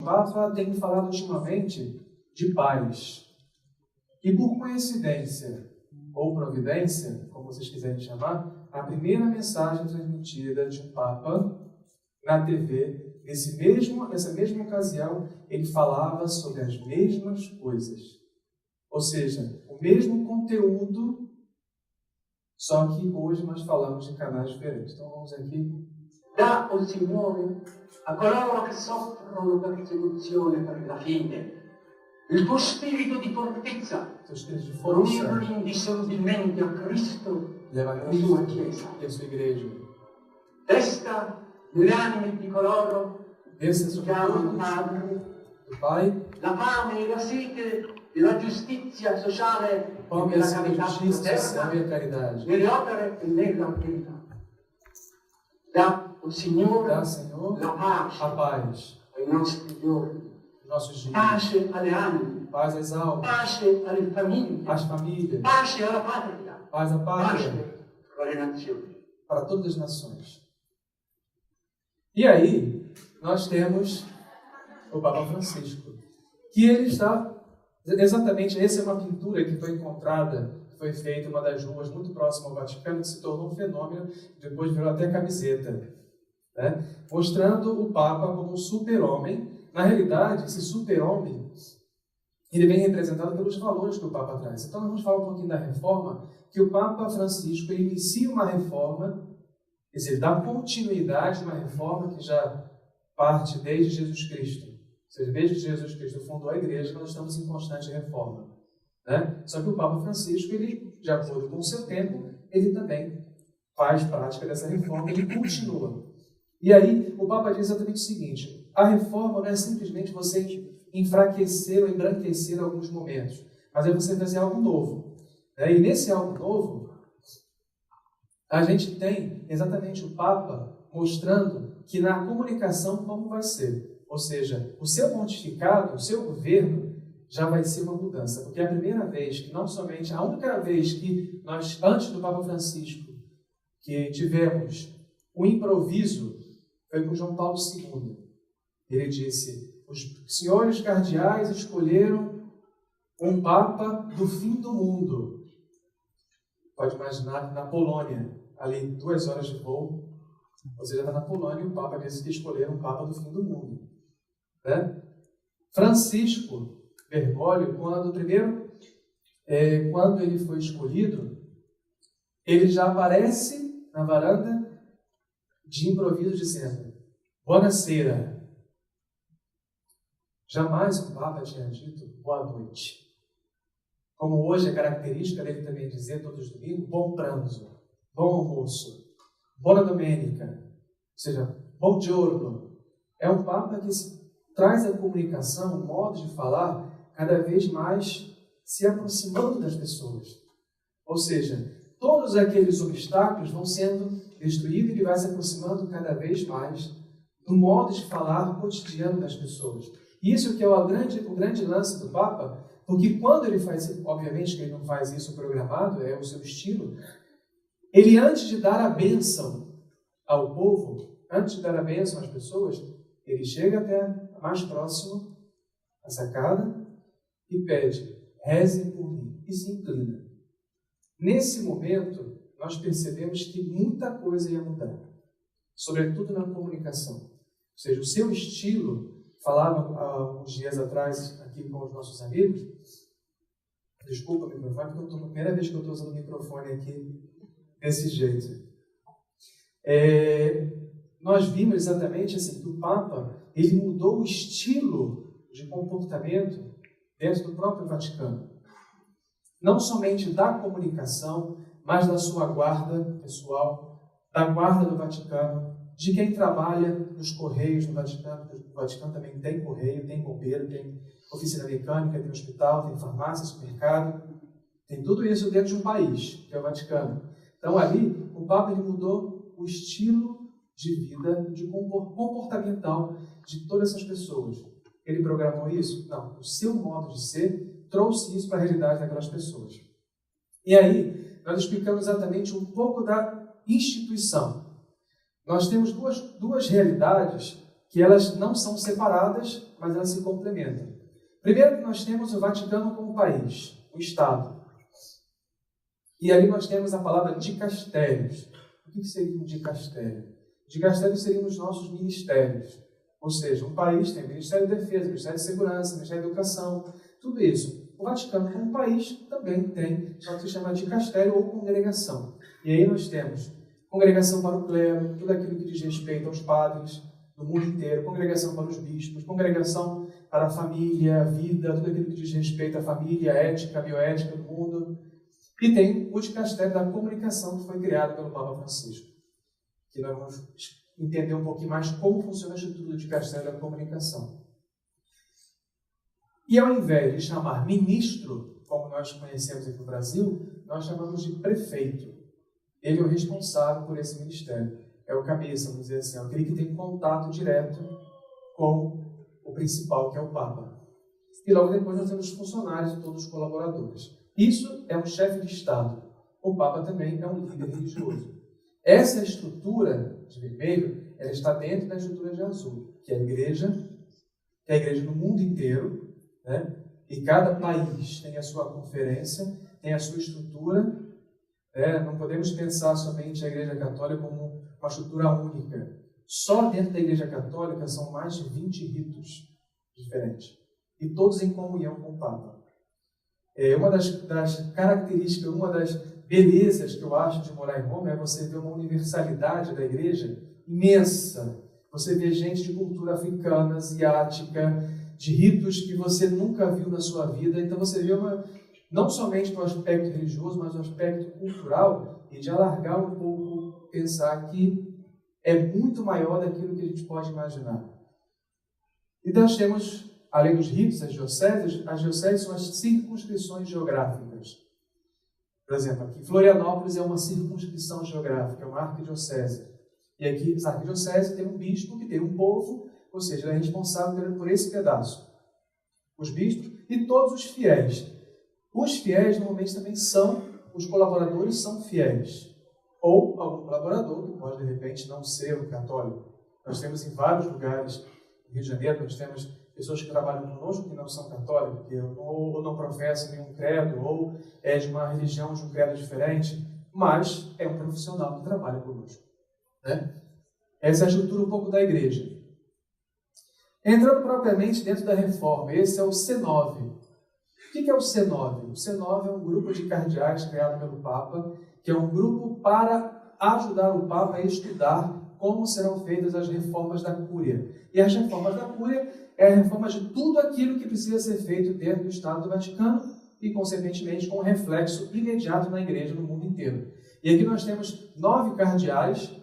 O Papa tem falado ultimamente de paz. E por coincidência ou providência, como vocês quiserem chamar, a primeira mensagem transmitida de um Papa na TV, nessa mesma ocasião, ele falava sobre as mesmas coisas. Ou seja, o mesmo conteúdo, só que hoje nós falamos de canais diferentes. Então vamos aqui. Dà o Signore a coloro che soffrono persecuzione per la fede il tuo spirito di fortezza, per unirli indissolubilmente a Cristo e alla sua Chiesa. Desta nelle anime di coloro che si chiamano Padre la fame e la sete della giustizia sociale e della carità fraterna nelle opere e nella verità. Dà o Signore la pace ai nostri giorni, pace alle anime, paz às almas, pace alle famiglie, às famílias, pace alla patria, paz à pátria, pace alle nazioni. Para todas as nações. E aí, nós temos o Papa Francisco, que ele está, exatamente, essa é uma pintura que foi encontrada, que foi feita em uma das ruas muito próxima ao Vaticano, que se tornou um fenômeno, depois virou até camiseta, né? Mostrando o Papa como um super-homem. Na realidade, esse super-homem, ele vem representado pelos valores que o Papa traz. Então, vamos falar um pouquinho da reforma, que o Papa Francisco ele inicia uma reforma, quer dizer, dá continuidade a uma reforma que já parte desde Jesus Cristo. Ou seja, desde que Jesus Cristo fundou a igreja, nós estamos em constante reforma, né? Só que o Papa Francisco, ele, de acordo com o seu tempo, ele também faz prática dessa reforma, ele continua. E aí, o Papa diz exatamente o seguinte: a reforma não é simplesmente você enfraquecer ou embranquecer alguns momentos, mas é você fazer algo novo. E nesse algo novo, a gente tem exatamente o Papa mostrando que na comunicação como vai ser. Ou seja, o seu pontificado, o seu governo, já vai ser uma mudança. Porque é a primeira vez que, não somente, a única vez que nós, antes do Papa Francisco, que tivemos um improviso, foi com João Paulo II. Ele disse: os senhores cardeais escolheram um Papa do fim do mundo. Pode imaginar que na Polônia, ali 2 horas de voo, você já está na Polônia e o Papa disse que escolheram um Papa do fim do mundo. Né? Francisco Bergoglio, quando ele foi escolhido, ele já aparece na varanda de improviso dizendo: Buonasera. Jamais um Papa tinha dito boa noite. Como hoje é característica dele também dizer todos os domingos, bom pranzo, bom almoço, buona domenica, ou seja, bom giorno. É um Papa que traz a comunicação, o modo de falar, cada vez mais se aproximando das pessoas. Ou seja, todos aqueles obstáculos vão sendo destruídos e ele vai se aproximando cada vez mais do modo de falar cotidiano das pessoas. Isso que é o grande lance do Papa, porque quando ele faz isso, obviamente que ele não faz isso programado, é o seu estilo, ele antes de dar a bênção ao povo, antes de dar a bênção às pessoas, ele chega até mais próximo à sacada e pede: rezem por mim, e se inclina. Nesse momento, nós percebemos que muita coisa ia mudar, sobretudo na comunicação. Ou seja, o seu estilo, falava há uns dias atrás aqui com os nossos amigos, desculpa o microfone, porque é a primeira vez que eu estou usando o microfone aqui desse jeito. Nós vimos exatamente assim, que o Papa ele mudou o estilo de comportamento dentro do próprio Vaticano. Não somente da comunicação, mas da sua guarda pessoal, da guarda do Vaticano, de quem trabalha nos correios do Vaticano, porque o Vaticano também tem correio, tem bombeiro, tem oficina mecânica, tem hospital, tem farmácia, supermercado, tem tudo isso dentro de um país, que é o Vaticano. Então ali, o Papa ele mudou o estilo de vida, de comportamental de todas essas pessoas. Ele programou isso? Não. O seu modo de ser trouxe isso para a realidade daquelas pessoas. E aí, nós explicamos exatamente um pouco da instituição. Nós temos duas realidades que elas não são separadas, mas elas se complementam. Primeiro que nós temos o Vaticano como país, o Estado. E ali nós temos a palavra dicastérios. O que seria um dicastério? Dicastérios seriam os nossos ministérios. Ou seja, um país tem Ministério da Defesa, Ministério de Segurança, Ministério da Educação, tudo isso. O Vaticano como país também tem, só que se chama dicastério ou congregação. E aí nós temos congregação para o clero, tudo aquilo que diz respeito aos padres do mundo inteiro, congregação para os bispos, congregação para a família, a vida, tudo aquilo que diz respeito à família, à ética, à bioética do mundo. E tem o dicastério da comunicação, que foi criado pelo Papa Francisco. Que nós vamos entender um pouquinho mais como funciona a estrutura do dicastério da comunicação. E ao invés de chamar ministro, como nós conhecemos aqui no Brasil, nós chamamos de prefeito. Ele é o responsável por esse ministério. É o cabeça, vamos dizer assim, é aquele que tem contato direto com o principal, que é o Papa. E logo depois nós temos os funcionários e todos os colaboradores. Isso é um chefe de Estado. O Papa também é um líder religioso. Essa estrutura de vermelho, ela está dentro da estrutura de azul, que é a igreja no mundo inteiro, né? E cada país tem a sua conferência, tem a sua estrutura. Não podemos pensar somente a Igreja Católica como uma estrutura única. Só dentro da Igreja Católica são mais de 20 ritos diferentes. E todos em comunhão com o Papa. Uma das características, uma das belezas que eu acho de morar em Roma é você ver uma universalidade da Igreja imensa. Você vê gente de cultura africana, asiática, de ritos que você nunca viu na sua vida. Então você vê não somente no aspecto religioso, mas no aspecto cultural, e de alargar um pouco, pensar que é muito maior daquilo que a gente pode imaginar. E nós temos, além dos ritos, as dioceses são as circunscrições geográficas. Por exemplo, aqui Florianópolis é uma circunscrição geográfica, é uma arquidiocese. E aqui, essa arquidiocese tem um bispo que tem um povo, ou seja, ele é responsável por esse pedaço. Os bispos e todos os fiéis. Os fiéis normalmente também os colaboradores são fiéis. Ou algum colaborador que pode, de repente, não ser um católico. Nós temos em vários lugares no Rio de Janeiro, nós temos pessoas que trabalham conosco que não são católicos, que ou não professam nenhum credo, ou é de uma religião, de um credo diferente, mas é um profissional que trabalha conosco. Né? Essa é a estrutura um pouco da igreja. Entrando propriamente dentro da reforma, esse é o C9. O que é o C9? O C9 é um grupo de cardeais criado pelo Papa, que é um grupo para ajudar o Papa a estudar como serão feitas as reformas da Cúria. E as reformas da Cúria é a reforma de tudo aquilo que precisa ser feito dentro do Estado do Vaticano e, consequentemente, com um reflexo imediato na Igreja no mundo inteiro. E aqui nós temos 9 cardeais,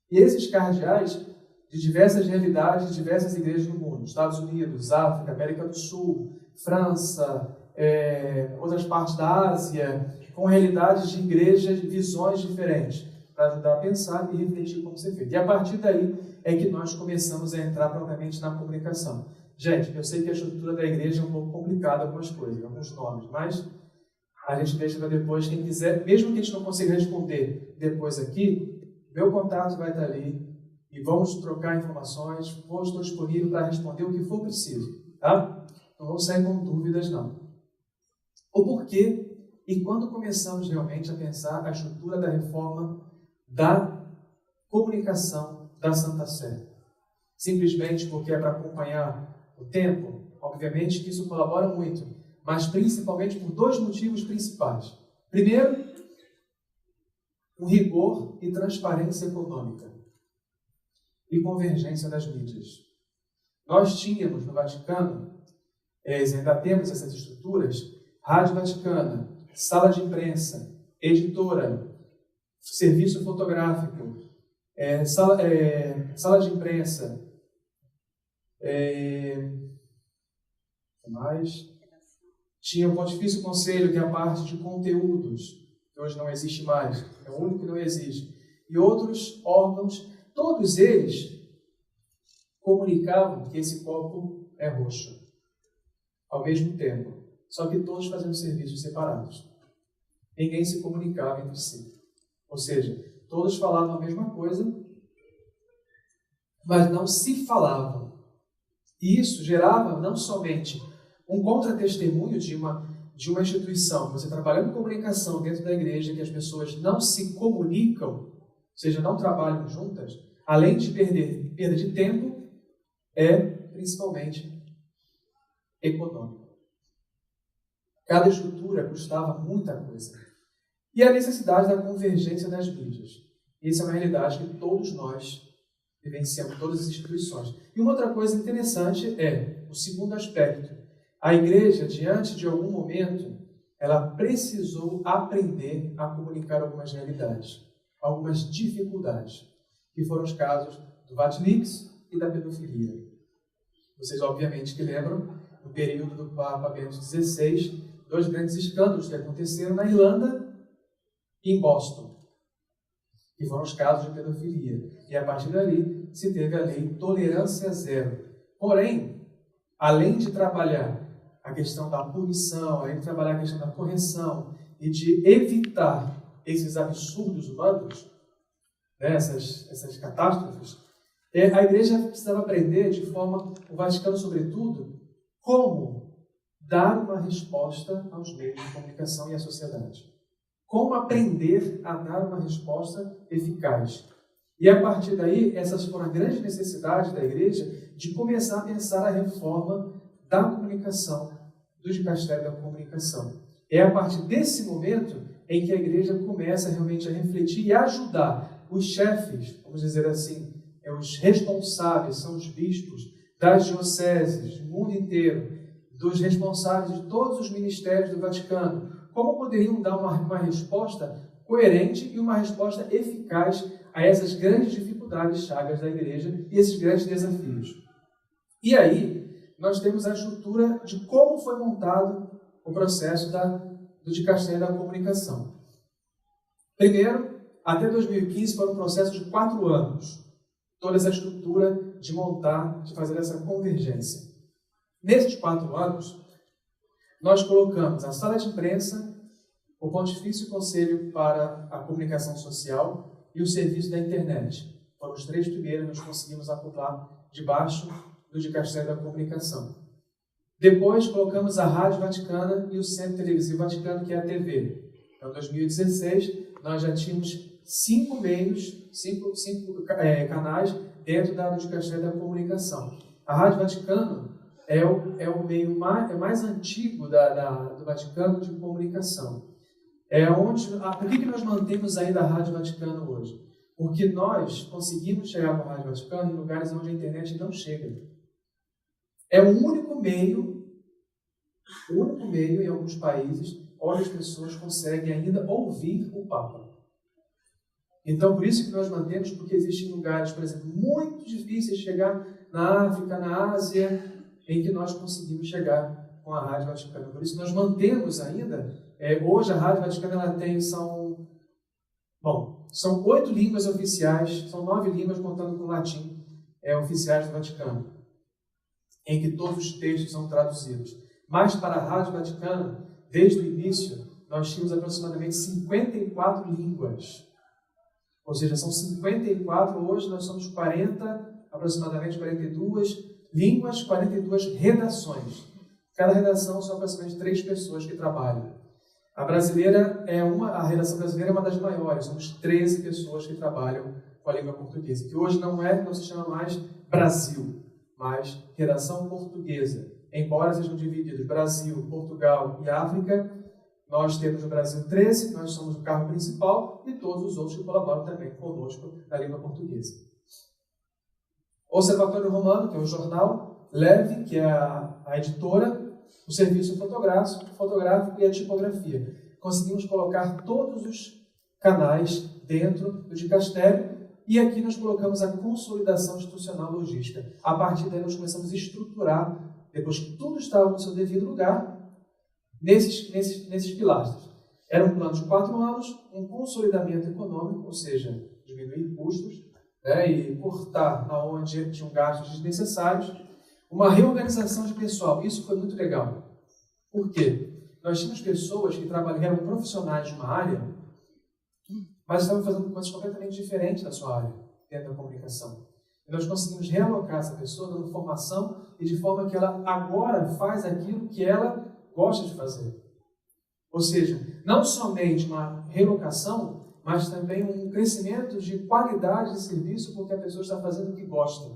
e esses cardeais de diversas realidades, de diversas igrejas no mundo. Estados Unidos, África, América do Sul, França, outras partes da Ásia, com realidades de igrejas, visões diferentes, para ajudar a pensar e refletir como ser feito. E a partir daí é que nós começamos a entrar propriamente na comunicação. Gente, eu sei que a estrutura da igreja é um pouco complicada, algumas coisas, alguns nomes, mas a gente deixa para depois. Quem quiser, mesmo que a gente não consiga responder depois aqui, meu contato vai estar ali e vamos trocar informações. Estou disponível para responder o que for preciso, tá? Não vamos sair com dúvidas, não. O porquê e quando começamos realmente a pensar a estrutura da reforma da comunicação da Santa Sé. Simplesmente porque é para acompanhar o tempo? Obviamente que isso colabora muito, mas principalmente por 2 motivos principais. Primeiro, o rigor e transparência econômica e convergência das mídias. Nós tínhamos no Vaticano, ainda temos essas estruturas, Rádio Vaticana, sala de imprensa, editora, serviço fotográfico, sala de imprensa, mais? Tinha o Pontifício Conselho, que é a parte de conteúdos, que hoje não existe mais, é o único que não existe, e outros órgãos, todos eles comunicavam que esse copo é roxo, ao mesmo tempo, só que todos fazendo serviços separados. Ninguém se comunicava entre si. Ou seja, todos falavam a mesma coisa, mas não se falavam. E isso gerava não somente um contra-testemunho de uma instituição, você trabalhando em comunicação dentro da igreja, que as pessoas não se comunicam, ou seja, não trabalham juntas, além de perda de tempo, é principalmente econômico. Cada estrutura custava muita coisa. E a necessidade da convergência das mídias. Essa é uma realidade que todos nós vivenciamos, todas as instituições. E uma outra coisa interessante é o segundo aspecto. A igreja, diante de algum momento, ela precisou aprender a comunicar algumas realidades, algumas dificuldades, que foram os casos do Vatilix e da pedofilia. Vocês, obviamente, que lembram, no período do Papa Bento XVI, 2 grandes escândalos que aconteceram na Irlanda e em Boston, que foram os casos de pedofilia. E a partir dali se teve a lei Tolerância Zero. Porém, além de trabalhar a questão da punição, além de trabalhar a questão da correção e de evitar esses absurdos humanos, né, essas catástrofes, a igreja precisava aprender de forma, o Vaticano sobretudo, como dar uma resposta aos meios de comunicação e à sociedade. Como aprender a dar uma resposta eficaz. E a partir daí, essas foram as grandes necessidades da igreja de começar a pensar a reforma da comunicação, do dicastério da comunicação. É a partir desse momento em que a igreja começa realmente a refletir e ajudar os chefes, vamos dizer assim, os responsáveis, são os bispos das dioceses do mundo inteiro, dos responsáveis de todos os ministérios do Vaticano, como poderiam dar uma resposta coerente e uma resposta eficaz a essas grandes dificuldades, chagas da igreja e esses grandes desafios. E aí, nós temos a estrutura de como foi montado o processo do dicastério da comunicação. Primeiro, até 2015 foi um processo de 4 anos, toda essa estrutura de montar, de fazer essa convergência. Nesses 4 anos, nós colocamos a sala de imprensa, o Pontifício Conselho para a Comunicação Social e o serviço da internet. Foram os 3 primeiros que nós conseguimos acoplar debaixo do dicastério da comunicação. Depois, colocamos a Rádio Vaticana e o Centro Televisivo Vaticano, que é a TV. Então, em 2016, nós já tínhamos 5 canais dentro do dicastério da comunicação. A Rádio Vaticano é o meio mais antigo do Vaticano de comunicação. Por que nós mantemos ainda a Rádio Vaticano hoje? Porque nós conseguimos chegar com a Rádio Vaticano em lugares onde a internet não chega. É o único meio em alguns países onde as pessoas conseguem ainda ouvir o Papa. Então, por isso que nós mantemos, porque existem lugares, por exemplo, muito difíceis de chegar na África, na Ásia, em que nós conseguimos chegar com a Rádio Vaticana. Por isso nós mantemos ainda, hoje a Rádio Vaticana ela são 8 línguas oficiais, são 9 línguas contando com o latim, oficiais do Vaticano, em que todos os textos são traduzidos. Mas para a Rádio Vaticana, desde o início, nós tínhamos aproximadamente 54 línguas. Ou seja, são 54, hoje nós somos 40, aproximadamente 42 línguas, 42 redações. Cada redação são aproximadamente 3 pessoas que trabalham. A redação brasileira é uma das maiores, somos 13 pessoas que trabalham com a língua portuguesa, que hoje não se chama mais Brasil, mas redação portuguesa. Embora sejam divididos Brasil, Portugal e África, nós temos no Brasil 13, nós somos o cargo principal e todos os outros que colaboram também conosco na língua portuguesa. O Observatório Romano, que é o jornal, Leve, que é a editora, o serviço fotográfico e a tipografia. Conseguimos colocar todos os canais dentro do dicastério e aqui nós colocamos a consolidação institucional logística. A partir daí nós começamos a estruturar, depois que tudo estava no seu devido lugar, nesses pilastros. Era um plano de 4 anos, um consolidamento econômico, ou seja, diminuir custos, e cortar aonde tinham gastos desnecessários, uma reorganização de pessoal. Isso foi muito legal. Por quê? Nós tínhamos pessoas que eram profissionais de uma área, mas estavam fazendo coisas completamente diferentes da sua área, dentro da comunicação. E nós conseguimos realocar essa pessoa dando formação e de forma que ela agora faz aquilo que ela gosta de fazer. Ou seja, não somente uma relocação, mas também um crescimento de qualidade de serviço porque a pessoa está fazendo o que gosta.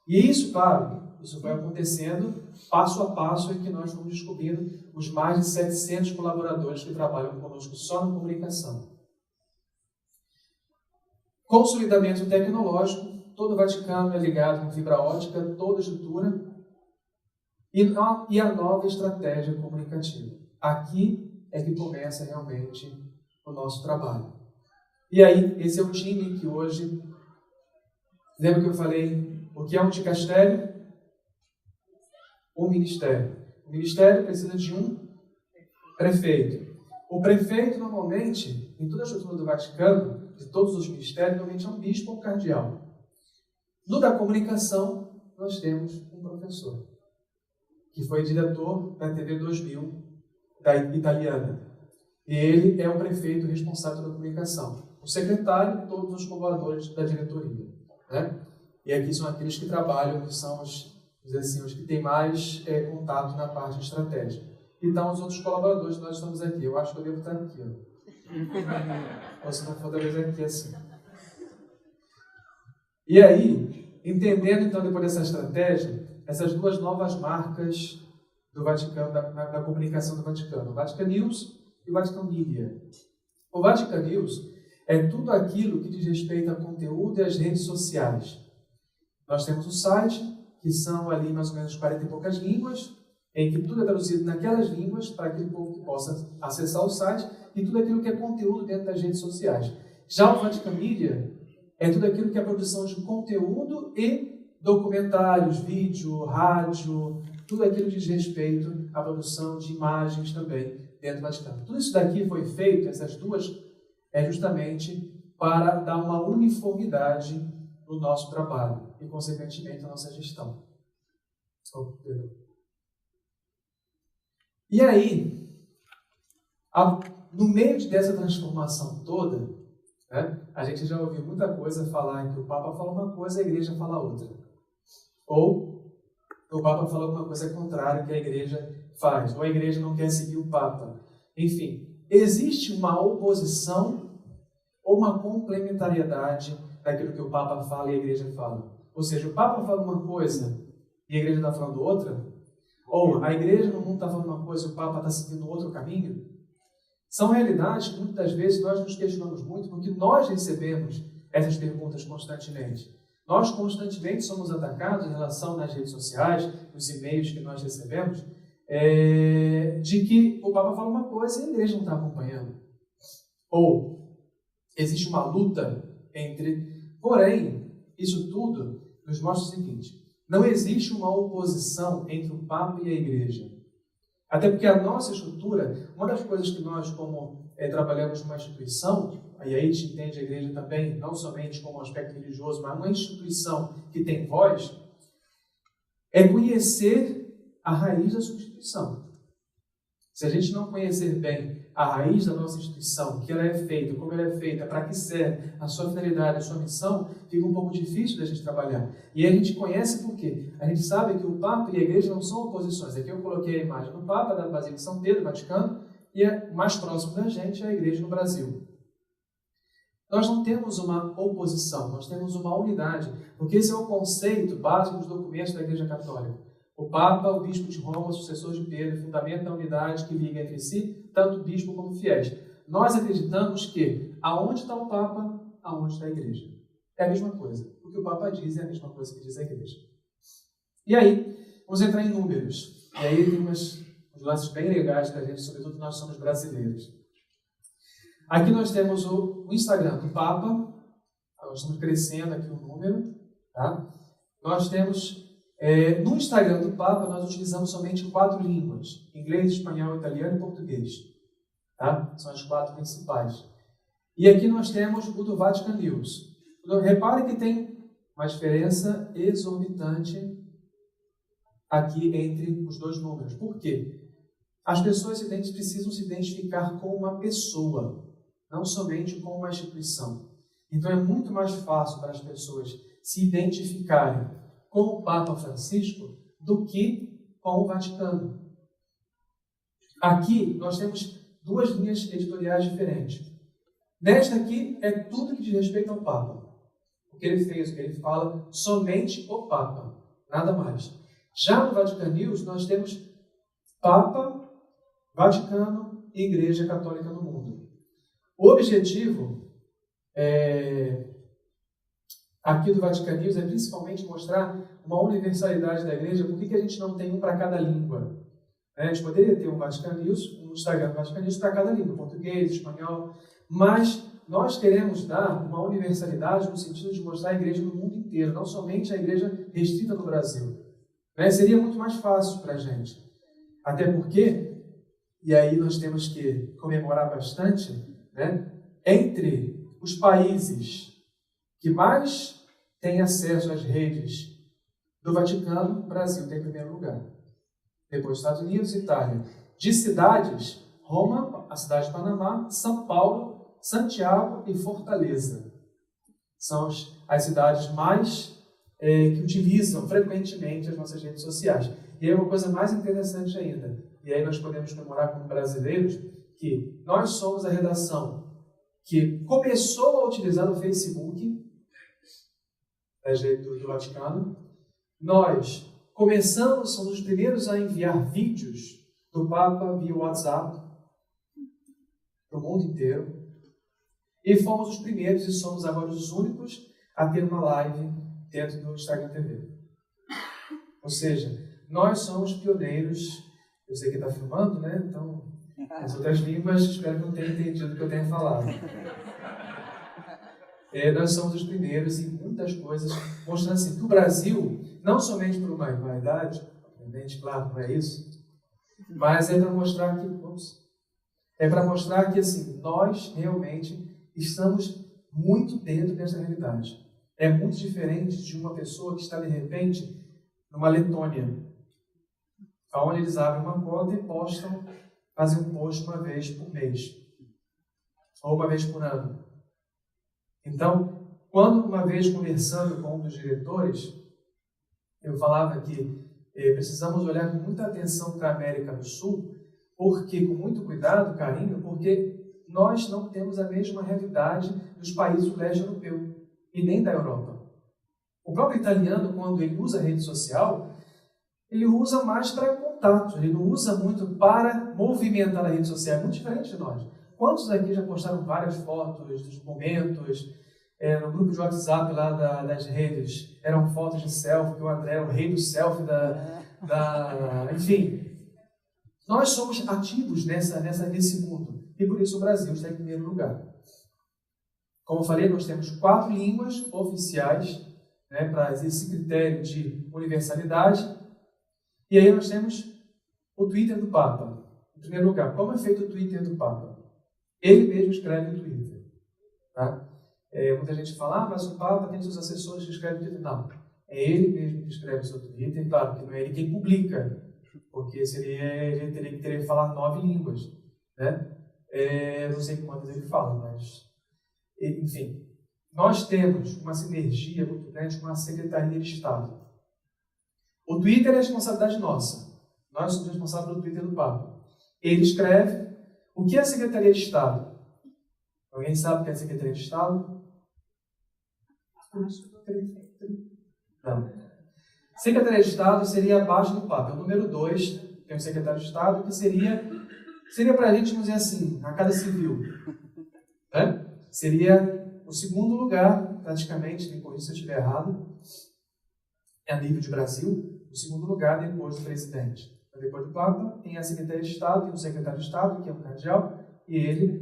E isso, claro, isso vai acontecendo passo a passo e que nós vamos descobrindo os mais de 700 colaboradores que trabalham conosco só na comunicação. Consolidamento tecnológico, todo o Vaticano é ligado com fibra ótica, toda a estrutura e a nova estratégia comunicativa. Aqui é que começa realmente o nosso trabalho. E aí, esse é o time que hoje... Lembra que eu falei o que é um dicastério? Um ministério. O ministério precisa de um prefeito. O prefeito, normalmente, em toda a estrutura do Vaticano, de todos os ministérios, normalmente é um bispo ou um cardeal. No da comunicação, nós temos um professor, que foi diretor da TV 2000, da italiana. E ele é o prefeito responsável pela comunicação. O secretário e todos os colaboradores da diretoria. Né? E aqui são aqueles que trabalham, que são os que têm mais contato na parte de estratégia. Então, os outros colaboradores, nós estamos aqui. Eu acho que eu devo estar aqui. Ó. Ou se não for, talvez aqui assim. E aí, entendendo então, depois dessa estratégia, essas duas novas marcas do Vaticano, da comunicação do Vaticano, o Vatican News e o Vatican Media. O Vatican News é tudo aquilo que diz respeito a conteúdo e às redes sociais. Nós temos o site, que são ali mais ou menos 40 e poucas línguas, em que tudo é traduzido naquelas línguas para aquele povo que possa acessar o site e tudo aquilo que é conteúdo dentro das redes sociais. Já o Vatican Media é tudo aquilo que é produção de conteúdo e documentários, vídeo, rádio, tudo aquilo que diz respeito à produção de imagens também dentro do Vaticano. Tudo isso daqui foi feito, essas duas, justamente para dar uma uniformidade no nosso trabalho e, consequentemente, na nossa gestão. E aí, no meio dessa transformação toda, né, a gente já ouviu muita coisa falar que o Papa fala uma coisa e a Igreja fala outra. Ou o Papa fala alguma coisa contrária que a Igreja faz, ou a Igreja não quer seguir o Papa. Enfim, existe uma oposição ou uma complementariedade daquilo que o Papa fala e a Igreja fala. Ou seja, o Papa fala uma coisa e a Igreja está falando outra? Ou a Igreja no mundo está falando uma coisa e o Papa está seguindo outro caminho? São realidades que muitas das vezes nós nos questionamos muito porque nós recebemos essas perguntas constantemente. Nós constantemente somos atacados em relação nas redes sociais, nos e-mails que nós recebemos, de que o Papa fala uma coisa e a Igreja não está acompanhando. Ou existe uma luta entre... Porém, isso tudo nos mostra o seguinte: não existe uma oposição entre o Papa e a Igreja. Até porque a nossa estrutura, uma das coisas que nós, como trabalhamos numa instituição, e aí a gente entende a Igreja também, não somente como um aspecto religioso, mas uma instituição que tem voz, é conhecer a raiz da sua instituição. Se a gente não conhecer bem a raiz da nossa instituição, que ela é feita, como ela é feita, para que serve, a sua finalidade, a sua missão, fica um pouco difícil da gente trabalhar. E a gente conhece por quê? A gente sabe que o Papa e a Igreja não são oposições. Aqui eu coloquei a imagem do Papa, da Basílica de São Pedro, Vaticano, e mais próximo da gente é a Igreja no Brasil. Nós não temos uma oposição, nós temos uma unidade, porque esse é o conceito básico dos documentos da Igreja Católica. O Papa, o Bispo de Roma, o sucessor de Pedro, fundamento da unidade que liga entre si, tanto o Bispo como fiéis. Nós acreditamos que aonde está o Papa, aonde está a Igreja. É a mesma coisa. O que o Papa diz é a mesma coisa que diz a Igreja. E aí, vamos entrar em números. E aí tem uns lances bem legais para a gente, sobretudo nós somos brasileiros. Aqui nós temos o Instagram do Papa. Nós estamos crescendo aqui o número. Tá? Nós temos... no Instagram do Papa, nós utilizamos somente 4 línguas: inglês, espanhol, italiano e português. Tá? São as 4 principais. E aqui nós temos o do Vatican News. Repare que tem uma diferença exorbitante aqui entre os dois números. Por quê? As pessoas precisam se identificar com uma pessoa, não somente com uma instituição. Então é muito mais fácil para as pessoas se identificarem com o Papa Francisco do que com o Vaticano. Aqui nós temos duas linhas editoriais diferentes. Nesta aqui é tudo que diz respeito ao Papa. O que ele fez, o que ele fala, somente o Papa, nada mais. Já no Vatican News nós temos Papa, Vaticano e Igreja Católica no mundo. O objetivo aqui do Vatican News é principalmente mostrar uma universalidade da Igreja. Por que a gente não tem um para cada língua? A gente poderia ter um Vatican News, um Instagram do Vatican News para cada língua, português, espanhol, mas nós queremos dar uma universalidade no sentido de mostrar a Igreja no mundo inteiro, não somente a Igreja restrita no Brasil. Seria muito mais fácil para a gente. Até porque, e aí nós temos que comemorar bastante, entre os países que mais têm acesso às redes do Vaticano, o Brasil tem em primeiro lugar. Depois Estados Unidos e Itália. De cidades, Roma, a cidade de Panamá, São Paulo, Santiago e Fortaleza. São as cidades mais que utilizam frequentemente as nossas redes sociais. E aí uma coisa mais interessante ainda, e aí nós podemos comemorar como brasileiros, que nós somos a redação que começou a utilizar o Facebook, do Vaticano. Nós somos os primeiros a enviar vídeos do Papa via WhatsApp para o mundo inteiro. E fomos os primeiros e somos agora os únicos a ter uma live dentro do Instagram TV. Ou seja, nós somos pioneiros. Eu sei que está filmando, Então, as outras línguas, espero que não tenha entendido o que eu tenha falado. Nós somos os primeiros em muitas coisas, mostrando assim, que o Brasil, não somente por uma vaidade, obviamente, claro, não é isso, mas é para mostrar que, assim, nós realmente estamos muito dentro dessa realidade. É muito diferente de uma pessoa que está, de repente, numa Letônia, onde eles abrem uma conta e fazem um post uma vez por mês, ou uma vez por ano. Então, quando uma vez conversando com um dos diretores, eu falava que precisamos olhar com muita atenção para a América do Sul, porque com muito cuidado, carinho, porque nós não temos a mesma realidade dos países do leste europeu e nem da Europa. O próprio italiano, quando ele usa a rede social, ele usa mais para contato, ele não usa muito para movimentar a rede social, é muito diferente de nós. Quantos aqui já postaram várias fotos dos momentos, no grupo de WhatsApp lá das redes, eram fotos de selfie, que o André era o rei do selfie, enfim. Nós somos ativos nesse mundo, e por isso o Brasil está em primeiro lugar. Como eu falei, nós temos 4 línguas oficiais, para esse critério de universalidade, e aí nós temos o Twitter do Papa. Em primeiro lugar, como é feito o Twitter do Papa? Ele mesmo escreve no Twitter. Tá? Muita gente fala, mas o Papa tem seus assessores que escrevem no Twitter. Não, é ele mesmo que escreve o seu Twitter. Claro que não é ele quem publica, porque ele teria que falar 9 línguas. Não sei quantas ele fala, mas... Enfim, nós temos uma sinergia muito grande com a Secretaria de Estado. O Twitter é responsabilidade nossa. Nós somos responsáveis pelo Twitter do Papa. Ele escreve. O que é a Secretaria de Estado? Alguém sabe o que é a Secretaria de Estado? Não. Secretaria de Estado seria abaixo do Papa. O número 2, tem o Secretário de Estado, que seria para a gente, vamos dizer assim, a Casa Civil. Seria o segundo lugar, praticamente, me corrija se eu estiver errado, a nível de Brasil, o segundo lugar depois do presidente. Depois do Papa, tem a Secretaria de Estado, tem o Secretário de Estado, que é o cardeal, e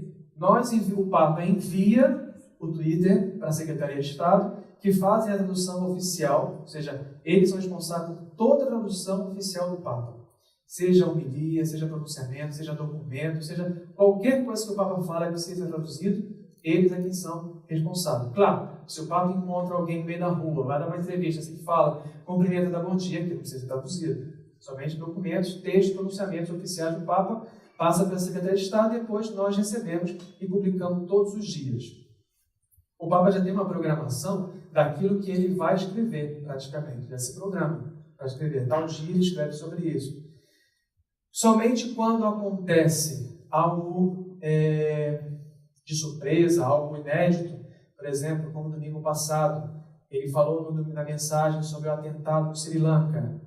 o Papa envia o Twitter para a Secretaria de Estado, que fazem a tradução oficial, ou seja, eles são responsáveis por toda a tradução oficial do Papa. Seja homilia, seja pronunciamento, seja documento, seja qualquer coisa que o Papa fala que precisa ser traduzido, eles é quem são responsáveis. Claro, se o Papa encontra alguém no meio da rua, vai dar uma entrevista, assim, fala, cumprimenta, dá bom dia, que não precisa ser traduzido. Somente documentos, textos, pronunciamentos oficiais do Papa, passa pela Secretaria de Estado e depois nós recebemos e publicamos todos os dias. O Papa já tem uma programação daquilo que ele vai escrever, praticamente. Já se programa para escrever. Tal dia ele escreve sobre isso. Somente quando acontece algo de surpresa, algo inédito, por exemplo, como no domingo passado, ele falou na mensagem sobre o atentado no Sri Lanka.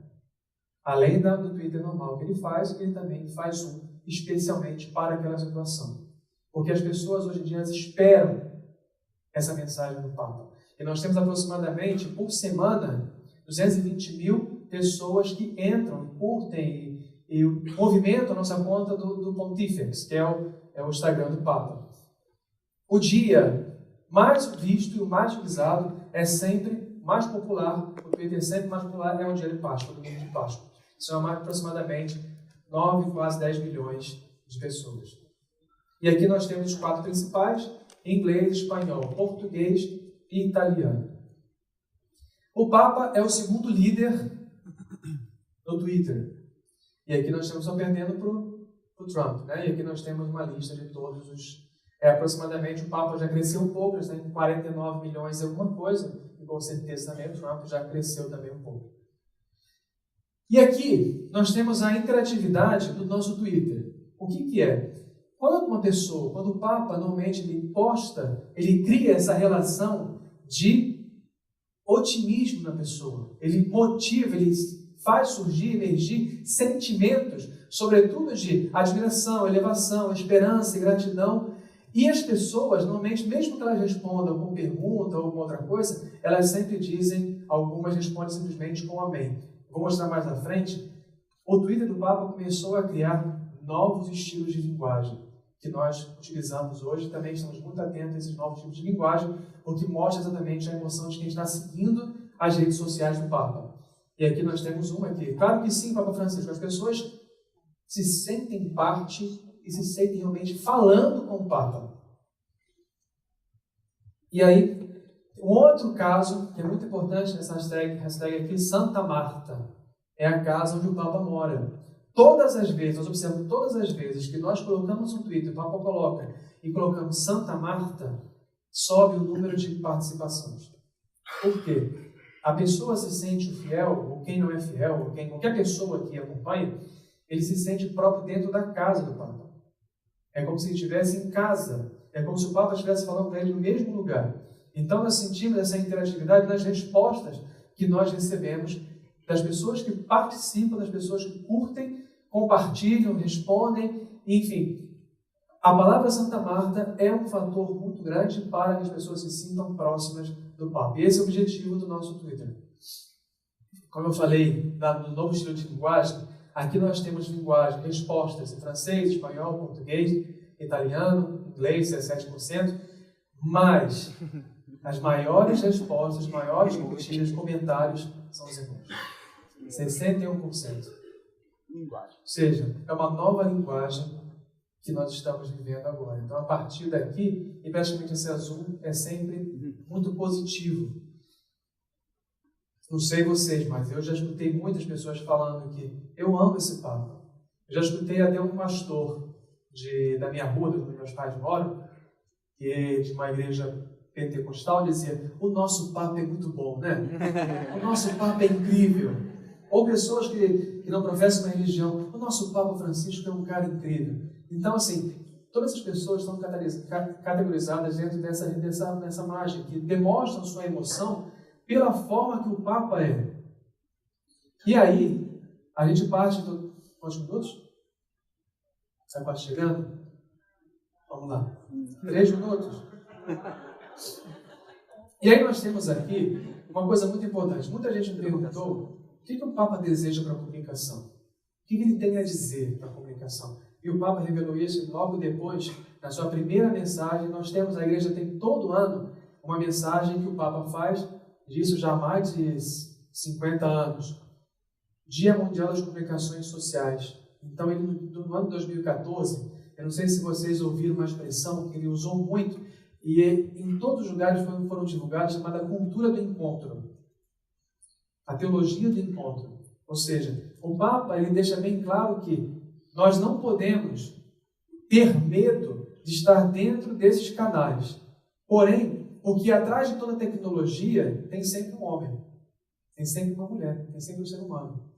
Além do Twitter normal que ele também faz um especialmente para aquela situação. Porque as pessoas hoje em dia esperam essa mensagem do Papa. E nós temos aproximadamente, por semana, 220 mil pessoas que entram, curtem e movimentam a nossa conta do Pontifex, que é o Instagram do Papa. O dia mais visto e o mais utilizado é sempre mais popular, o Twitter sempre mais popular é o dia de Páscoa, o domingo de Páscoa. São aproximadamente 9, quase 10 milhões de pessoas. E aqui nós temos os 4 principais: inglês, espanhol, português e italiano. O Papa é o segundo líder no Twitter. E aqui nós estamos só perdendo para o Trump. Né? E aqui nós temos uma lista de todos os... aproximadamente, o Papa já cresceu um pouco, já tem 49 milhões e alguma coisa, e com certeza também o Trump já cresceu também um pouco. E aqui nós temos a interatividade do nosso Twitter. O que é? Quando o Papa normalmente ele posta, ele cria essa relação de otimismo na pessoa. Ele motiva, ele faz surgir, emergir sentimentos, sobretudo de admiração, elevação, esperança e gratidão. E as pessoas, normalmente, mesmo que elas respondam com pergunta ou alguma outra coisa, elas sempre dizem, algumas respondem simplesmente com amém. Vou mostrar mais na frente. O Twitter do Papa começou a criar novos estilos de linguagem, que nós utilizamos hoje. Também estamos muito atentos a esses novos tipos de linguagem, porque mostra exatamente a emoção de quem está seguindo as redes sociais do Papa. E aqui nós temos uma aqui. Claro que sim, Papa Francisco, as pessoas se sentem parte e se sentem realmente falando com o Papa. E aí, um outro caso, que é muito importante nessa hashtag aqui, Santa Marta, é a casa onde o Papa mora. Todas as vezes, nós observamos todas as vezes que nós colocamos no Twitter, o Papa coloca, e colocamos Santa Marta, sobe o número de participações. Por quê? A pessoa se sente fiel, ou quem não é fiel, ou qualquer pessoa que acompanha, ele se sente próprio dentro da casa do Papa. É como se ele estivesse em casa. É como se o Papa estivesse falando para ele no mesmo lugar. Então, nós sentimos essa interatividade nas respostas que nós recebemos das pessoas que participam, das pessoas que curtem, compartilham, respondem, enfim. A palavra Santa Marta é um fator muito grande para que as pessoas se sintam próximas do Papa. E esse é o objetivo do nosso Twitter. Como eu falei, no novo estilo de linguagem, aqui nós temos linguagem, respostas em francês, espanhol, português, italiano, inglês, 17%, mas as maiores respostas, os maiores curtidas, comentários são os irmãos. 61%. Ou seja, é uma nova linguagem que nós estamos vivendo agora. Então, a partir daqui, e praticamente esse azul é sempre muito positivo. Não sei vocês, mas eu já escutei muitas pessoas falando que eu amo esse Papa. Eu já escutei até um pastor da minha rua, onde meus pais moram, que de uma igreja pentecostal, dizia: o nosso Papa é muito bom, né? O nosso Papa é incrível. Ou pessoas que não professam uma religião: o nosso Papa Francisco é um cara incrível. Então, assim, todas essas pessoas estão categorizadas dentro dessa margem, que demonstram sua emoção pela forma que o Papa é. E aí, a gente parte... Quantos minutos? Está quase chegando? Vamos lá. 3 minutos. E aí nós temos aqui uma coisa muito importante. Muita gente me perguntou o que o Papa deseja para a comunicação. O que ele tem a dizer para a comunicação. E o Papa revelou isso logo depois, na sua primeira mensagem. Nós temos, a igreja tem todo ano uma mensagem que o Papa faz, disso já há mais de 50 anos. Dia Mundial das Comunicações Sociais. Então, ele, no ano de 2014, eu não sei se vocês ouviram uma expressão que ele usou muito, e em todos os lugares foram divulgados, chamada cultura do encontro. A teologia do encontro. Ou seja, o Papa ele deixa bem claro que nós não podemos ter medo de estar dentro desses canais. Porém, Porque atrás de toda tecnologia tem sempre um homem, tem sempre uma mulher, tem sempre um ser humano.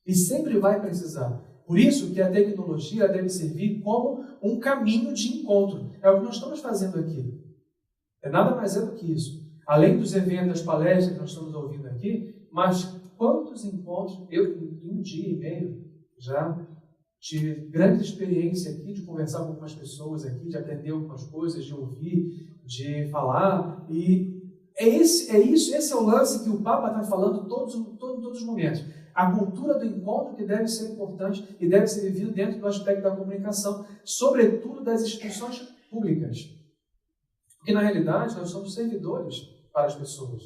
E sempre vai precisar. Por isso que a tecnologia deve servir como um caminho de encontro. É o que nós estamos fazendo aqui. É nada mais do que isso. Além dos eventos, das palestras que nós estamos ouvindo aqui, mas quantos encontros, eu em um dia e meio já tive grande experiência aqui de conversar com algumas pessoas aqui, de aprender algumas coisas, de ouvir, de falar, e esse é o lance que o Papa está falando todos os momentos. A cultura do encontro que deve ser importante e deve ser vivida dentro do aspecto da comunicação, sobretudo das instituições públicas. Porque, na realidade, nós somos servidores para as pessoas,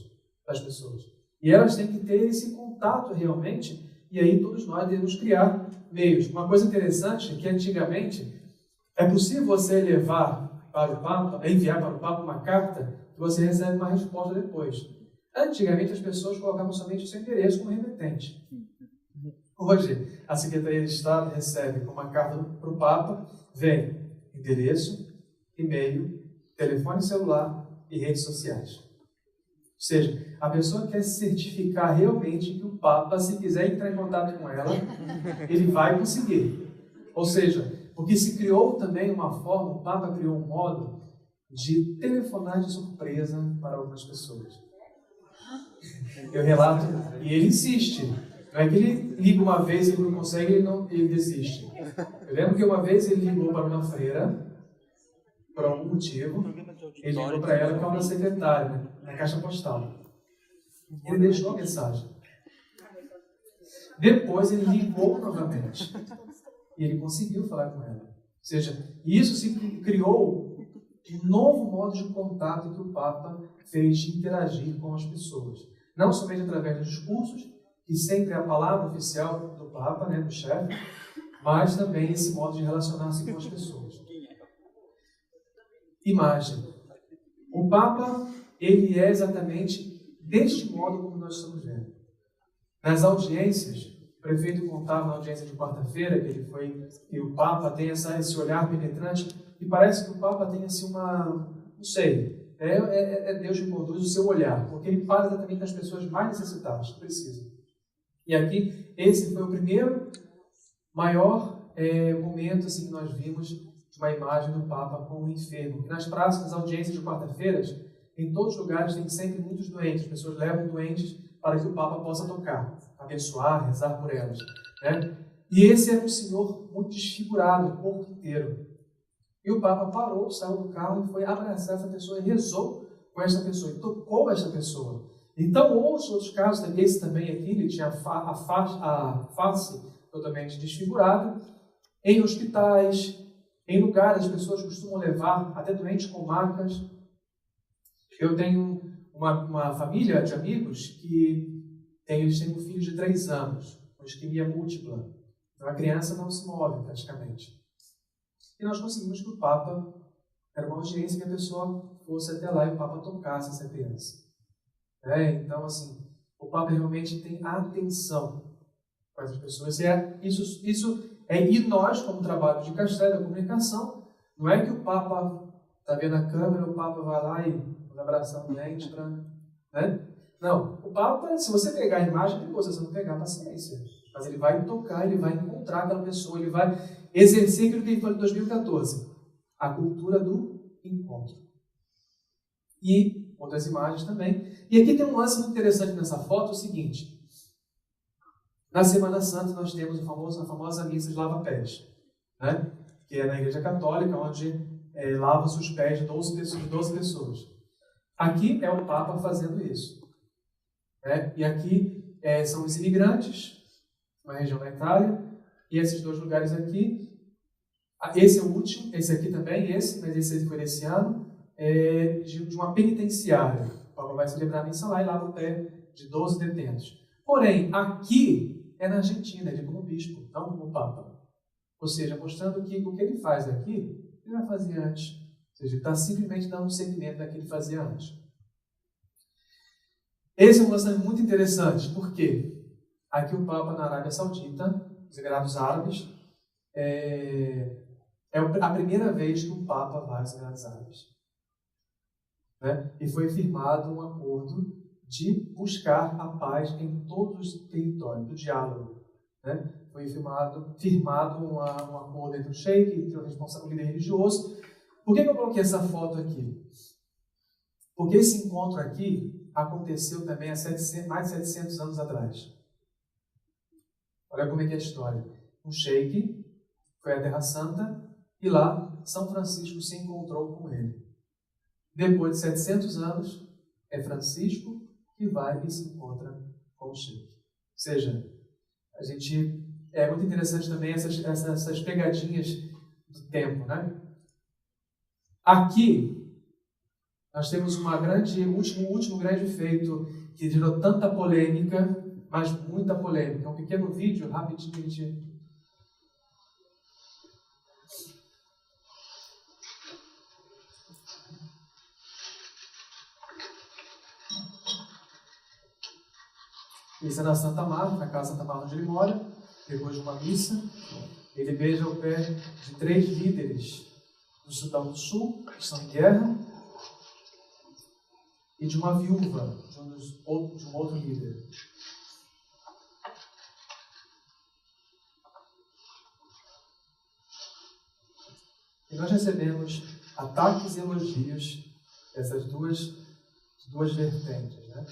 das pessoas. E elas têm que ter esse contato realmente, e aí todos nós devemos criar meios. Uma coisa interessante é que, antigamente, é possível você levar para o Papa, enviar para o Papa uma carta que você recebe uma resposta depois. Antigamente, as pessoas colocavam somente o seu endereço como remetente. Hoje, a Secretaria de Estado recebe uma carta para o Papa, vem endereço, e-mail, telefone celular e redes sociais. Ou seja, a pessoa quer certificar realmente que o Papa, se quiser entrar em contato com ela, ele vai conseguir. Ou seja, porque se criou também uma forma, o Papa criou um modo de telefonar de surpresa para algumas pessoas. Eu relato, e ele insiste. Não é que ele liga uma vez e ele não consegue, ele desiste. Eu lembro que uma vez ele ligou para uma freira, por algum motivo, ele ligou para ela que é uma secretária, né, na caixa postal. Ele deixou a mensagem. Depois ele ligou novamente. E ele conseguiu falar com ela. Ou seja, isso se criou um novo modo de contato que o Papa fez de interagir com as pessoas. Não somente através dos discursos, que sempre é a palavra oficial do Papa, né, do chefe, mas também esse modo de relacionar-se com as pessoas. Imagem. O Papa, ele é exatamente deste modo como nós estamos vendo. Nas audiências, o prefeito contava na audiência de quarta-feira que o Papa tem esse olhar penetrante, e parece que o Papa tem assim não sei, é Deus que conduz o seu olhar, porque ele para exatamente nas pessoas mais necessitadas, que precisam. E aqui, esse foi o primeiro maior momento assim, que nós vimos de uma imagem do Papa com o enfermo. Nas praças, nas audiências de quarta-feiras, em todos os lugares tem sempre muitos doentes. As pessoas levam doentes para que o Papa possa tocar, abençoar, rezar por elas. Né? E esse era um senhor muito desfigurado, o corpo inteiro. E o Papa parou, saiu do carro e foi abraçar essa pessoa e rezou com essa pessoa e tocou essa pessoa. Então, outros casos, esse também aqui, ele tinha a face totalmente desfigurada. Em hospitais, em lugares, as pessoas costumam levar até doentes com marcas. Eu tenho uma família de amigos que eles têm um filho de 3 anos, com isquemia múltipla. Então, a criança não se move praticamente. E nós conseguimos que o Papa, era uma audiência que a pessoa fosse até lá e o Papa tocasse essa criança. Então, assim, o Papa realmente tem atenção com essas pessoas. E nós, como trabalho de castelo da comunicação, não é que o Papa está vendo a câmera, o Papa vai lá e abraçar um dente para... Né? Não, o Papa, se você pegar a imagem, depois você não pegar, paciência. Mas ele vai tocar, ele vai encontrar aquela pessoa, ele vai exercer aquilo que ele falou em 2014, a cultura do encontro. E outras imagens também. E aqui tem um lance muito interessante nessa foto, o seguinte. Na Semana Santa nós temos a famosa missa de lava-pés, né? Que é na Igreja Católica, onde lava-se os pés de 12 pessoas. Aqui é o Papa fazendo isso. E aqui são os imigrantes, uma região da Itália, e esses 2 lugares aqui. Esse é o último, esse aqui também, mas esse foi desse ano, de uma penitenciária. O Papa vai celebrar a missa lá e lava o pé de 12 detentos. Porém, aqui é na Argentina, ele como bispo, não como Papa. Ou seja, mostrando que o que ele faz aqui, ele vai fazer antes. Ou seja, ele está simplesmente dando um seguimento daquilo que ele fazia antes. Esse é um lance muito interessante, porque aqui o Papa na Arábia Saudita, os Emirados Árabes, é a primeira vez que o Papa vai aos Emirados Árabes. né? E foi firmado um acordo de buscar a paz em todos os territórios, do diálogo, né? Foi firmado um acordo entre o sheik e o responsável, o líder religioso. Por que eu coloquei essa foto aqui? Porque esse encontro aqui aconteceu também há mais de 700 anos atrás. Olha como é que é a história. Um sheik foi à Terra Santa e lá São Francisco se encontrou com ele. Depois de 700 anos, é Francisco que vai e se encontra com o sheik. Ou seja, é muito interessante também essas pegadinhas do tempo, né? Aqui, nós temos um último grande feito que gerou tanta polêmica, mas muita polêmica. Um pequeno vídeo, rapidinho. Isso é na Santa Marta, na casa Santa Marta onde ele mora. Depois de uma missa, ele beija o pé de 3 líderes do Sudão do Sul, que estão em guerra, e de uma viúva, de um outro líder. E nós recebemos ataques e elogios dessas duas vertentes, né?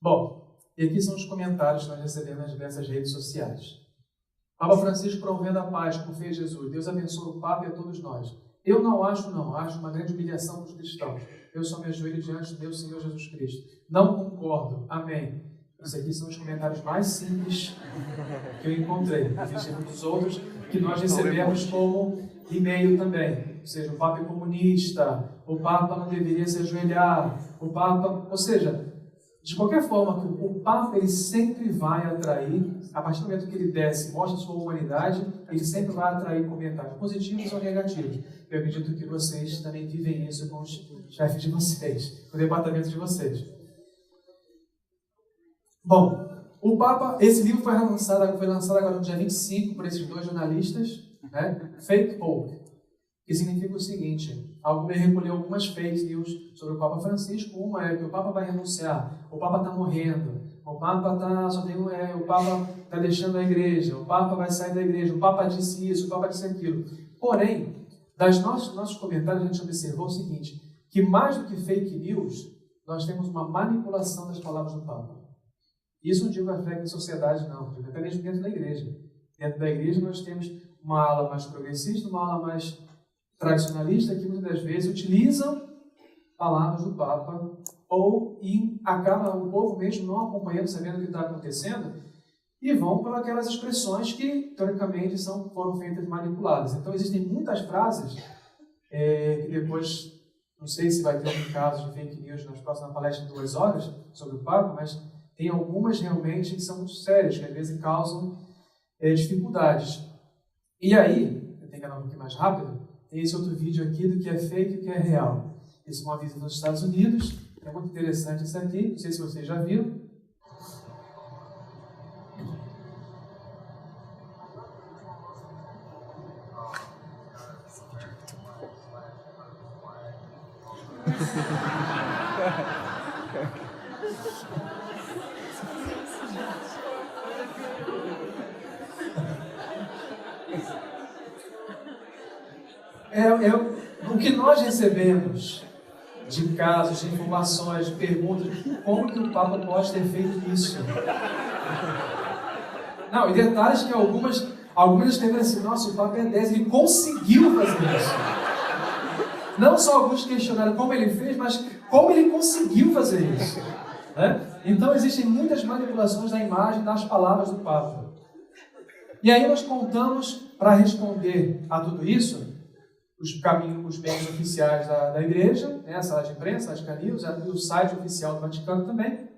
Bom, e aqui são os comentários que nós recebemos nas diversas redes sociais. Papa Francisco promovendo a paz, como fez Jesus. Deus abençoe o Papa e a todos nós. Eu acho uma grande humilhação dos cristãos. Eu só me ajoelho diante de Deus, Senhor Jesus Cristo. Não concordo. Amém. Esses aqui são os comentários mais simples que eu encontrei. Existem muitos outros que nós recebemos como e-mail também. Ou seja, o Papa é comunista, o Papa não deveria se ajoelhar, o Papa... Ou seja, de qualquer forma, o Papa ele sempre vai atrair, a partir do momento que ele desce, mostra sua humanidade, ele sempre vai atrair comentários positivos ou negativos. Eu acredito que vocês também vivem isso com os chefes de vocês, com o departamento de vocês. Bom, o Papa, esse livro foi lançado agora no dia 25 por esses 2 jornalistas, né? Fake Pope, que significa o seguinte: ele recolheu algumas fake news sobre o Papa Francisco. Uma é que o Papa vai renunciar, o Papa está morrendo, o Papa o Papa está deixando a igreja, o Papa vai sair da igreja, o Papa disse isso, o Papa disse aquilo. Porém, nossos comentários a gente observou o seguinte, que mais do que fake news, nós temos uma manipulação das palavras do Papa. Isso não digo a fé da sociedade, não, digo até mesmo dentro da igreja. Dentro da igreja nós temos uma ala mais progressista, uma ala mais tradicionalista, que muitas das vezes utilizam palavras do Papa e acaba o povo mesmo não acompanhando, sabendo o que está acontecendo, e vão por aquelas expressões que, teoricamente, foram feitas manipuladas. Então, existem muitas frases que depois, não sei se vai ter algum caso de fake news na próxima palestra de 2 horas sobre o Papa, mas tem algumas realmente que são muito sérias, que às vezes causam dificuldades. E aí, eu tenho que andar um pouquinho mais rápido, tem esse outro vídeo aqui do que é fake e o que é real. Isso é uma visita nos Estados Unidos, é muito interessante isso aqui, não sei se vocês já viram. O que nós recebemos de casos, de informações, de perguntas, como que o Papa pode ter feito isso? Não, e detalhes que algumas escreveram assim, nossa, o Papa é 10, ele conseguiu fazer isso. Não só alguns questionaram como ele fez, mas como ele conseguiu fazer isso. Né? Então existem muitas manipulações da imagem das palavras do Papa. E aí nós contamos, para responder a tudo isso, os meios oficiais da igreja, né, a sala de imprensa, as canil, e o site oficial do Vaticano também.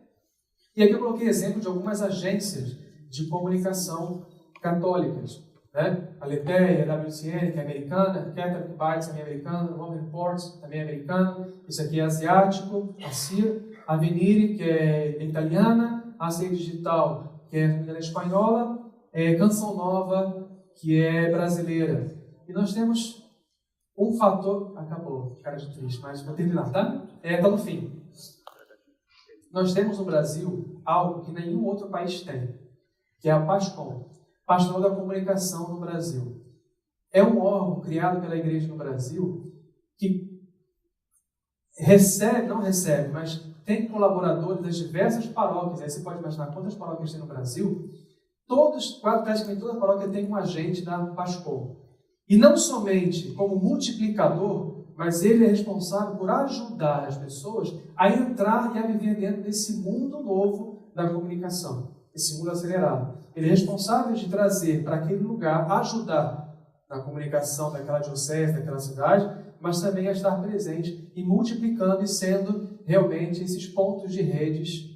E aqui eu coloquei exemplo de algumas agências de comunicação católicas. né? A Leteia, a WCN, que é americana, Catholic Bytes também é americana, Roman Reports também é americana, isso aqui é asiático, a CIR, a Venire, que é italiana, a CIR Digital, que é espanhola, Canção Nova, que é brasileira. E nós temos um fator... Acabou, cara de triste, mas vou terminar, tá? Tá no fim. Nós temos no Brasil algo que nenhum outro país tem, que é a PASCOM, Pastoral da Comunicação no Brasil. É um órgão criado pela Igreja no Brasil que não recebe, mas tem colaboradores das diversas paróquias. Aí você pode imaginar quantas paróquias tem no Brasil. Praticamente toda paróquia tem um agente da PASCOM. E não somente como multiplicador, mas ele é responsável por ajudar as pessoas a entrar e a viver dentro desse mundo novo da comunicação, esse mundo acelerado. Ele é responsável de trazer para aquele lugar, ajudar na comunicação daquela diocese, daquela cidade, mas também a estar presente e multiplicando e sendo realmente esses pontos de redes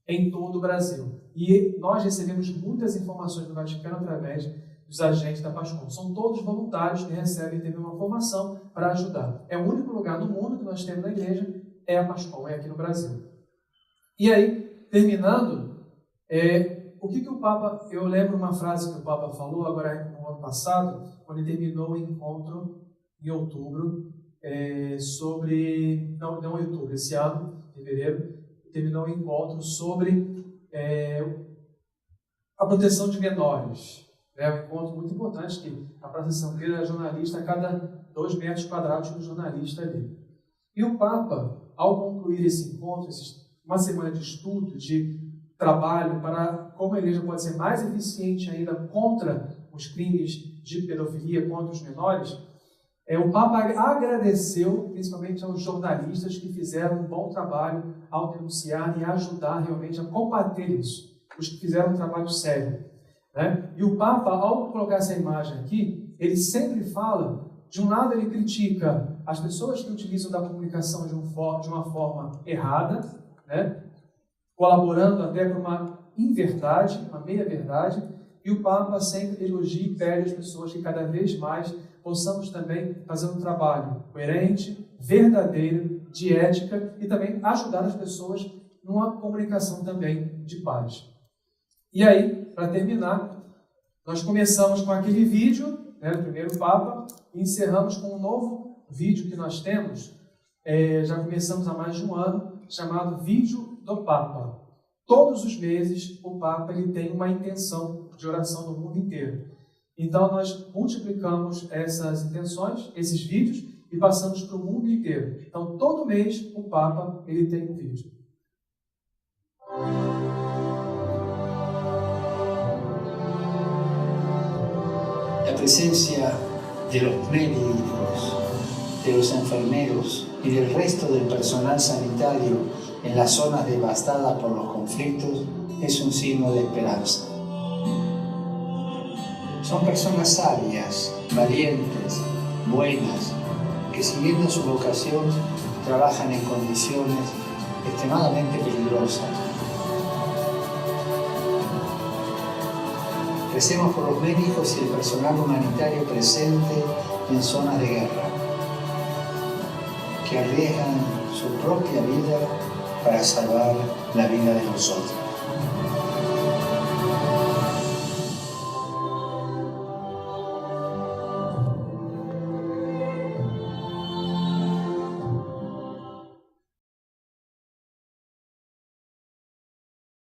em todo o Brasil. E nós recebemos muitas informações do Vaticano através dos agentes da PASCOM. São todos voluntários que recebem também uma formação para ajudar. É o único lugar no mundo que nós temos na igreja, é a PASCOM, é aqui no Brasil. E aí, terminando, o que o Papa... Eu lembro uma frase que o Papa falou, agora no ano passado, quando ele terminou o encontro em outubro, Não, em outubro, esse ano, em fevereiro, terminou o encontro sobre a proteção de menores. É um encontro muito importante, que a proteção dele é jornalista a cada 2 metros quadrados do jornalista ali. E o Papa, ao concluir esse encontro, uma semana de estudo, de trabalho para como a igreja pode ser mais eficiente ainda contra os crimes de pedofilia contra os menores, o Papa agradeceu principalmente aos jornalistas que fizeram um bom trabalho ao denunciar e ajudar realmente a combater isso, os que fizeram um trabalho sério. Né? E o Papa, ao colocar essa imagem aqui, ele sempre fala, de um lado ele critica as pessoas que utilizam da comunicação de uma forma errada, né? Colaborando até para uma inverdade, uma meia-verdade, e o Papa sempre elogia e pede às pessoas que cada vez mais possamos também fazer um trabalho coerente, verdadeiro, de ética, e também ajudar as pessoas numa comunicação também de paz. E aí, para terminar, nós começamos com aquele vídeo, né, do primeiro Papa, e encerramos com um novo vídeo que nós temos, já começamos há mais de um ano, chamado Vídeo do Papa. Todos os meses, o Papa ele tem uma intenção de oração no mundo inteiro. Então, nós multiplicamos essas intenções, esses vídeos, e passamos para o mundo inteiro. Então, todo mês, o Papa ele tem um vídeo. La presencia de los médicos, de los enfermeros y del resto del personal sanitario en las zonas devastadas por los conflictos es un signo de esperanza. Son personas sabias, valientes, buenas, que siguiendo su vocación trabajan en condiciones extremadamente peligrosas. Recemos por los médicos y el personal humanitario presente en zonas de guerra, que arriesgan su propia vida para salvar la vida de nosotros.